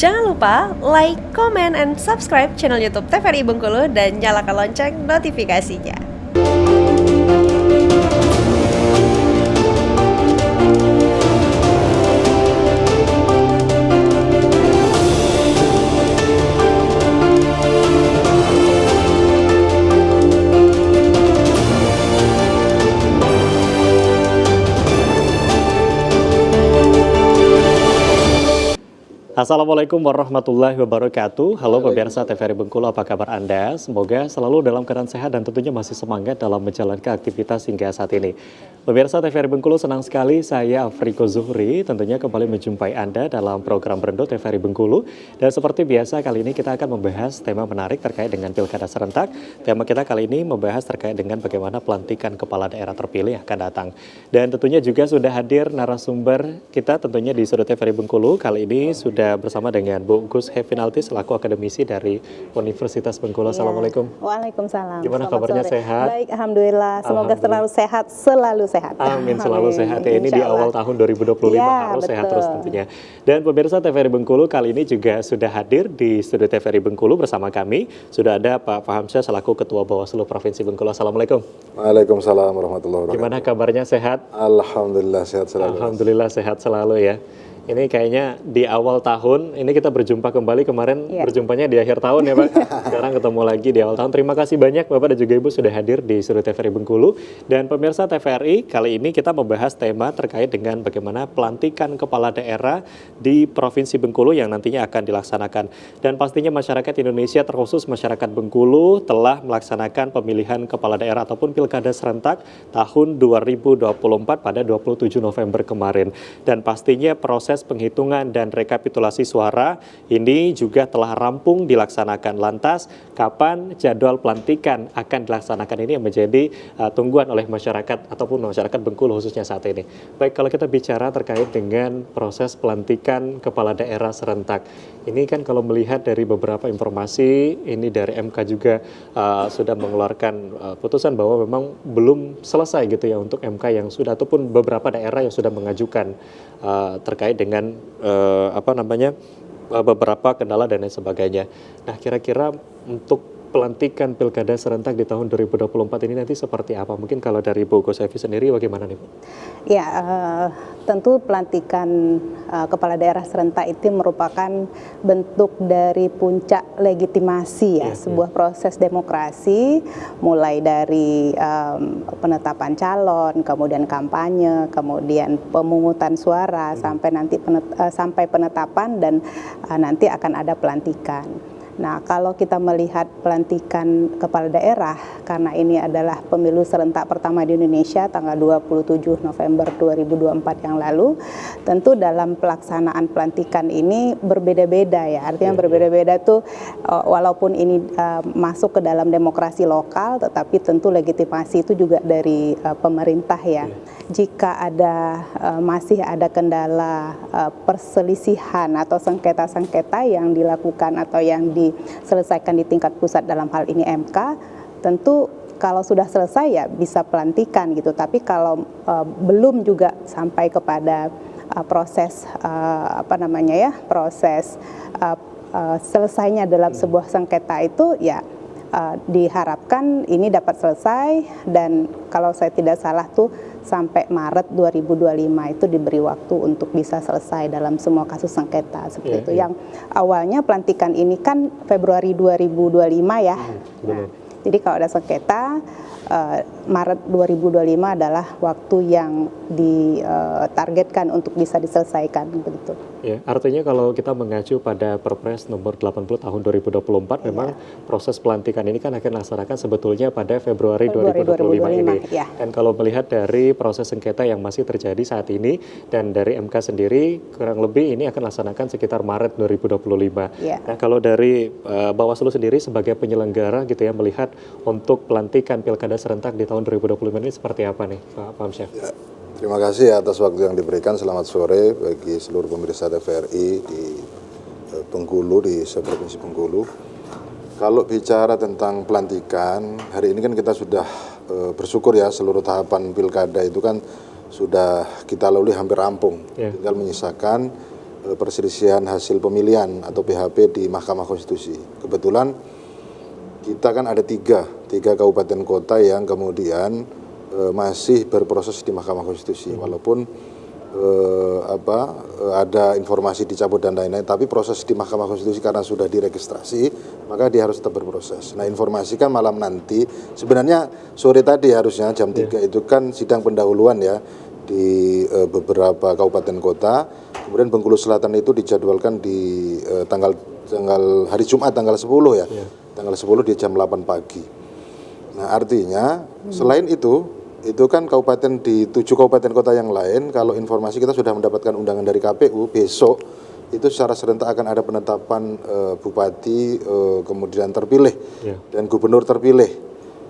Jangan lupa like, comment, and subscribe channel YouTube TVRI Bengkulu dan nyalakan lonceng notifikasinya. Assalamualaikum warahmatullahi wabarakatuh. Halo pemirsa TVRI Bengkulu, apa kabar Anda? Semoga selalu dalam keadaan sehat dan tentunya masih semangat dalam menjalankan aktivitas hingga saat ini. Pemirsa TVRI Bengkulu, senang sekali saya Afriko Zuhri tentunya kembali menjumpai Anda dalam program Berendo TVRI Bengkulu. Dan seperti biasa kali ini kita akan membahas tema menarik terkait dengan Pilkada Serentak. Tema kita kali ini membahas terkait dengan bagaimana pelantikan kepala daerah terpilih akan datang. Dan tentunya juga sudah hadir narasumber kita tentunya di Sudut TVRI Bengkulu. Kali ini sudah bersama dengan Bu Gus Hefinalti selaku akademisi dari Universitas Bengkulu. Assalamualaikum. Waalaikumsalam. Gimana kabarnya, sehat? Baik, alhamdulillah. Semoga selalu sehat, selalu sehat. Amin, selalu sehat ya. Ini di awal tahun 2025 ya, harus betul. sehat terus tentunya. Dan pemirsa TVRI Bengkulu kali ini juga sudah hadir di studio TVRI Bengkulu bersama kami. Sudah ada Pak Fahamsyah selaku Ketua Bawaslu Provinsi Bengkulu. Assalamualaikum. Waalaikumsalam warahmatullahi wabarakatuh. Gimana kabarnya, sehat? Alhamdulillah sehat selalu. Alhamdulillah sehat selalu ya. Ini kayaknya di awal tahun, ini kita berjumpa kembali, kemarin berjumpanya di akhir tahun ya Pak. Sekarang ketemu lagi di awal tahun. Terima kasih banyak Bapak dan juga Ibu sudah hadir di Sudut TVRI Bengkulu. Dan pemirsa TVRI, kali ini kita membahas tema terkait dengan bagaimana pelantikan kepala daerah di Provinsi Bengkulu yang nantinya akan dilaksanakan. Dan pastinya masyarakat Indonesia, terkhusus masyarakat Bengkulu, telah melaksanakan pemilihan kepala daerah ataupun pilkada serentak tahun 2024 pada 27 November kemarin. Dan pastinya proses penghitungan dan rekapitulasi suara ini juga telah rampung dilaksanakan. Lantas, kapan jadwal pelantikan akan dilaksanakan ini yang menjadi tungguan oleh masyarakat ataupun masyarakat Bengkulu khususnya saat ini. Baik, kalau kita bicara terkait dengan proses pelantikan kepala daerah serentak, ini kan kalau melihat dari beberapa informasi, ini dari MK juga sudah mengeluarkan putusan bahwa memang belum selesai gitu ya untuk MK yang sudah ataupun beberapa daerah yang sudah mengajukan terkait dengan beberapa kendala dan lain sebagainya. Nah, kira-kira untuk pelantikan pilkada serentak di tahun 2024 ini nanti seperti apa? Mungkin kalau dari Bu Gosevi sendiri bagaimana nih Bu? Ya, tentu pelantikan kepala daerah serentak itu merupakan bentuk dari puncak legitimasi ya, sebuah proses demokrasi, mulai dari penetapan calon, kemudian kampanye, kemudian pemungutan suara, sampai penetapan dan nanti akan ada pelantikan. Nah, kalau kita melihat pelantikan kepala daerah, karena ini adalah pemilu serentak pertama di Indonesia tanggal 27 November 2024 yang lalu, tentu dalam pelaksanaan pelantikan ini berbeda-beda ya. Artinya berbeda-beda tuh walaupun ini masuk ke dalam demokrasi lokal, tetapi tentu legitimasi itu juga dari pemerintah ya. Jika masih ada kendala perselisihan atau sengketa-sengketa yang dilakukan atau yang diselesaikan di tingkat pusat, dalam hal ini MK, tentu kalau sudah selesai ya bisa pelantikan gitu. Tapi kalau belum juga sampai kepada proses selesainya dalam sebuah sengketa itu ya diharapkan ini dapat selesai, dan kalau saya tidak salah tuh sampai Maret 2025 itu diberi waktu untuk bisa selesai dalam semua kasus sengketa seperti itu. Yang awalnya pelantikan ini kan Februari 2025 ya. Nah, jadi kalau ada sengketa Maret 2025 adalah waktu yang ditargetkan untuk bisa diselesaikan begitu. Ya, artinya kalau kita mengacu pada Perpres nomor 80 tahun 2024 memang proses pelantikan ini kan akan dilaksanakan sebetulnya pada Februari 2025 ini. Ya. Dan kalau melihat dari proses sengketa yang masih terjadi saat ini dan dari MK sendiri kurang lebih ini akan dilaksanakan sekitar Maret 2025. Ya. Nah, kalau dari Bawaslu sendiri sebagai penyelenggara gitu ya, melihat untuk pelantikan pilkada serentak di tahun 2025 ini seperti apa nih Pak Fahamsyah? Ya, terima kasih atas waktu yang diberikan. Selamat sore bagi seluruh pemirsa TVRI di Bengkulu, di Provinsi Bengkulu. Kalau bicara tentang pelantikan, hari ini kan kita sudah bersyukur ya, seluruh tahapan pilkada itu kan sudah kita lalui hampir rampung. Tinggal menyisakan perselisihan hasil pemilihan atau PHP di Mahkamah Konstitusi. Kebetulan kita kan ada tiga kabupaten kota yang kemudian masih berproses di Mahkamah Konstitusi, walaupun ada informasi dicabut dan lain-lain, tapi proses di Mahkamah Konstitusi karena sudah diregistrasi, maka dia harus tetap berproses. Nah, informasi kan malam nanti, sebenarnya sore tadi harusnya jam 3 itu kan sidang pendahuluan ya di beberapa kabupaten kota. Kemudian Bengkulu Selatan itu dijadwalkan di tanggal hari Jumat tanggal 10 ya. Tanggal 10 di jam 8 pagi. Nah, artinya selain itu kan kabupaten di 7 kabupaten kota yang lain, kalau informasi kita sudah mendapatkan undangan dari KPU, besok itu secara serentak akan ada penetapan bupati kemudian terpilih dan gubernur terpilih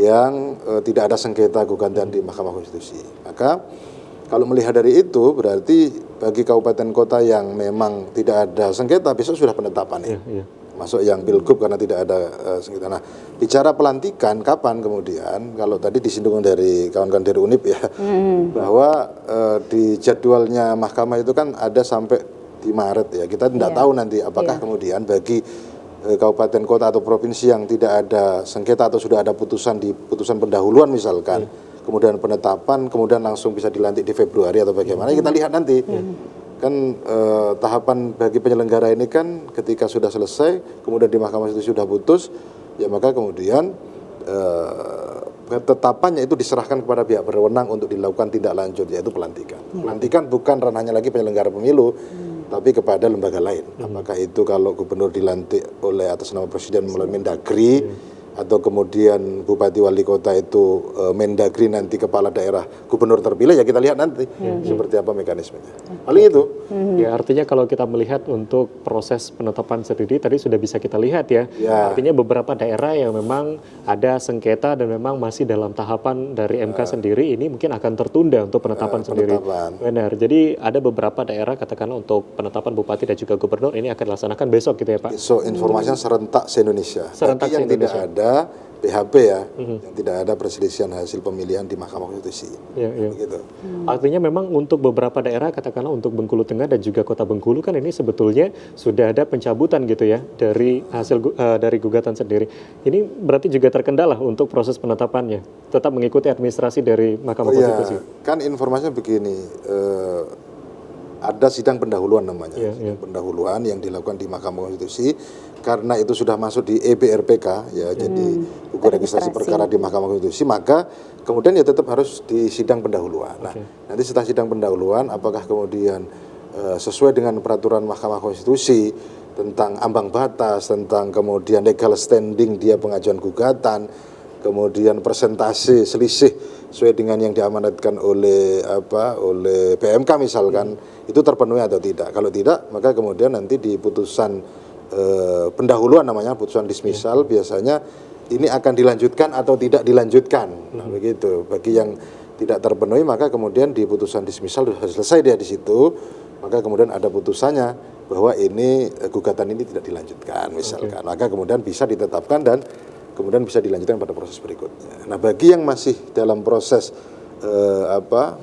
yang tidak ada sengketa gugatan di Mahkamah Konstitusi. Maka kalau melihat dari itu berarti bagi kabupaten kota yang memang tidak ada sengketa besok sudah penetapan ya. Masuk yang pilgub karena tidak ada sengketa. Nah, bicara pelantikan kapan kemudian, kalau tadi disinggung dari kawan-kawan dari UNIP ya, bahwa di jadwalnya mahkamah itu kan ada sampai di Maret ya. Kita tidak tahu nanti apakah kemudian bagi kabupaten kota atau provinsi yang tidak ada sengketa atau sudah ada putusan pendahuluan misalkan, kemudian penetapan, kemudian langsung bisa dilantik di Februari atau bagaimana, kita lihat nanti. Kan tahapan bagi penyelenggara ini kan ketika sudah selesai, kemudian di Mahkamah Konstitusi sudah putus, ya maka kemudian ketetapannya itu diserahkan kepada pihak berwenang untuk dilakukan tindak lanjut, yaitu pelantikan. Pelantikan bukan ranahnya lagi penyelenggara pemilu, tapi kepada lembaga lain. Apakah itu kalau gubernur dilantik oleh atas nama presiden melalui Mendagri, atau kemudian bupati wali kota itu Mendagri nanti kepala daerah gubernur terpilih, ya kita lihat nanti seperti apa mekanismenya. Paling itu. Ya, artinya kalau kita melihat untuk proses penetapan sendiri tadi sudah bisa kita lihat ya. Artinya beberapa daerah yang memang ada sengketa dan memang masih dalam tahapan dari MK sendiri ini mungkin akan tertunda untuk penetapan sendiri. Benar. Jadi ada beberapa daerah katakanlah untuk penetapan bupati dan juga gubernur ini akan dilaksanakan besok gitu ya Pak. Besok informasinya serentak se-Indonesia. Serentak yang se-Indonesia. Tidak ada PHP ya, yang tidak ada perselisihan hasil pemilihan di Mahkamah Konstitusi. Begitu. Artinya memang untuk beberapa daerah, katakanlah untuk Bengkulu Tengah dan juga Kota Bengkulu kan ini sebetulnya sudah ada pencabutan gitu ya dari hasil dari gugatan sendiri. Ini berarti juga terkendala untuk proses penetapannya, tetap mengikuti administrasi dari Mahkamah Konstitusi. Kan informasinya begini. Ada sidang pendahuluan namanya, pendahuluan yang dilakukan di Mahkamah Konstitusi karena itu sudah masuk di EBRPK ya, jadi buku registrasi perkara di Mahkamah Konstitusi, maka kemudian ya tetap harus di sidang pendahuluan. Nah, nanti setelah sidang pendahuluan apakah kemudian sesuai dengan peraturan Mahkamah Konstitusi tentang ambang batas, tentang kemudian legal standing dia pengajuan gugatan, kemudian persentase selisih sesuai dengan yang diamanatkan oleh PMK misalkan, itu terpenuhi atau tidak. Kalau tidak, maka kemudian nanti di putusan pendahuluan namanya putusan dismisal, biasanya ini akan dilanjutkan atau tidak dilanjutkan. Nah, begitu. Bagi yang tidak terpenuhi, maka kemudian di putusan dismisal sudah selesai dia di situ, maka kemudian ada putusannya bahwa ini gugatan ini tidak dilanjutkan misalkan. Maka kemudian bisa ditetapkan dan kemudian bisa dilanjutkan pada proses berikutnya. Nah, bagi yang masih dalam proses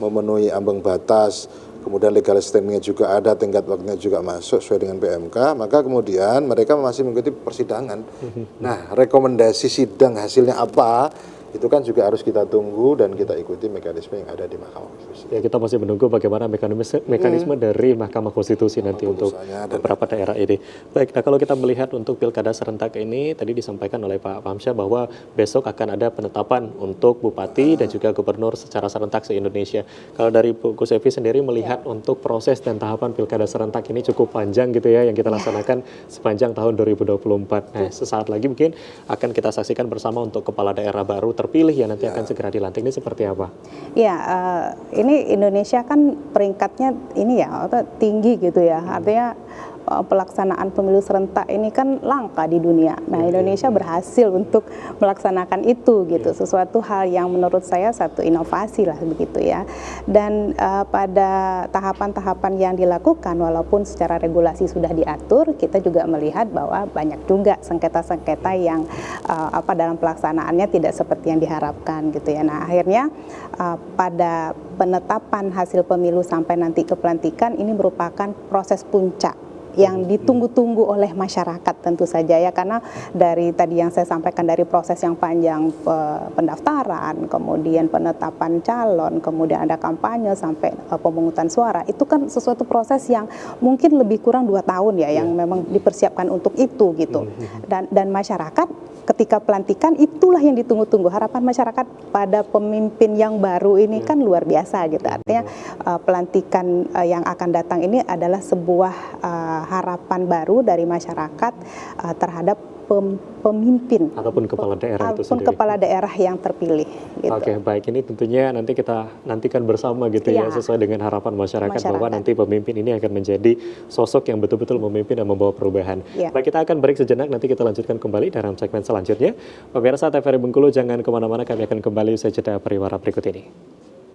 memenuhi ambang batas, kemudian legal standing-nya juga ada, tenggat waktunya juga masuk sesuai dengan PMK, maka kemudian mereka masih mengikuti persidangan. Nah, rekomendasi sidang hasilnya apa, itu kan juga harus kita tunggu dan kita ikuti mekanisme yang ada di Mahkamah Konstitusi. Ya, kita masih menunggu bagaimana mekanisme dari Mahkamah Konstitusi nanti untuk beberapa daerah ini. Baik, nah kalau kita melihat untuk pilkada serentak ini, tadi disampaikan oleh Pak Pamsyah bahwa besok akan ada penetapan untuk bupati dan juga gubernur secara serentak se-Indonesia. Kalau dari Bu Kusevi sendiri melihat untuk proses dan tahapan pilkada serentak ini cukup panjang gitu ya, yang kita laksanakan sepanjang tahun 2024. Nah, sesaat lagi mungkin akan kita saksikan bersama untuk kepala daerah baru terpilih yang nanti akan segera dilantik, ini seperti apa? Ya, ini Indonesia kan peringkatnya ini ya tinggi gitu ya, artinya pelaksanaan pemilu serentak ini kan langka di dunia. Nah, Indonesia berhasil untuk melaksanakan itu gitu. Sesuatu hal yang menurut saya satu inovasi lah begitu ya. Dan pada tahapan-tahapan yang dilakukan walaupun secara regulasi sudah diatur, kita juga melihat bahwa banyak juga sengketa-sengketa yang dalam pelaksanaannya tidak seperti yang diharapkan gitu ya. Nah, akhirnya pada penetapan hasil pemilu sampai nanti ke pelantikan ini merupakan proses puncak yang ditunggu-tunggu oleh masyarakat tentu saja ya, karena dari tadi yang saya sampaikan dari proses yang panjang pendaftaran, kemudian penetapan calon, kemudian ada kampanye sampai pemungutan suara, itu kan sesuatu proses yang mungkin lebih kurang 2 tahun ya yang memang dipersiapkan untuk itu gitu. Dan masyarakat ketika pelantikan itulah yang ditunggu-tunggu. Harapan masyarakat pada pemimpin yang baru ini kan luar biasa gitu. Artinya pelantikan yang akan datang ini adalah sebuah harapan baru dari masyarakat terhadap pemimpin ataupun kepala daerah itu sendiri. Kepala daerah yang terpilih. Gitu. Oke, baik, ini tentunya nanti kita nantikan bersama gitu ya, sesuai dengan harapan masyarakat bahwa nanti pemimpin ini akan menjadi sosok yang betul-betul memimpin dan membawa perubahan. Baik, kita akan break sejenak, nanti kita lanjutkan kembali dalam segmen selanjutnya. Pemirsa TVRI Bengkulu, jangan kemana-mana, kami akan kembali usai jeda pariwara berikut ini.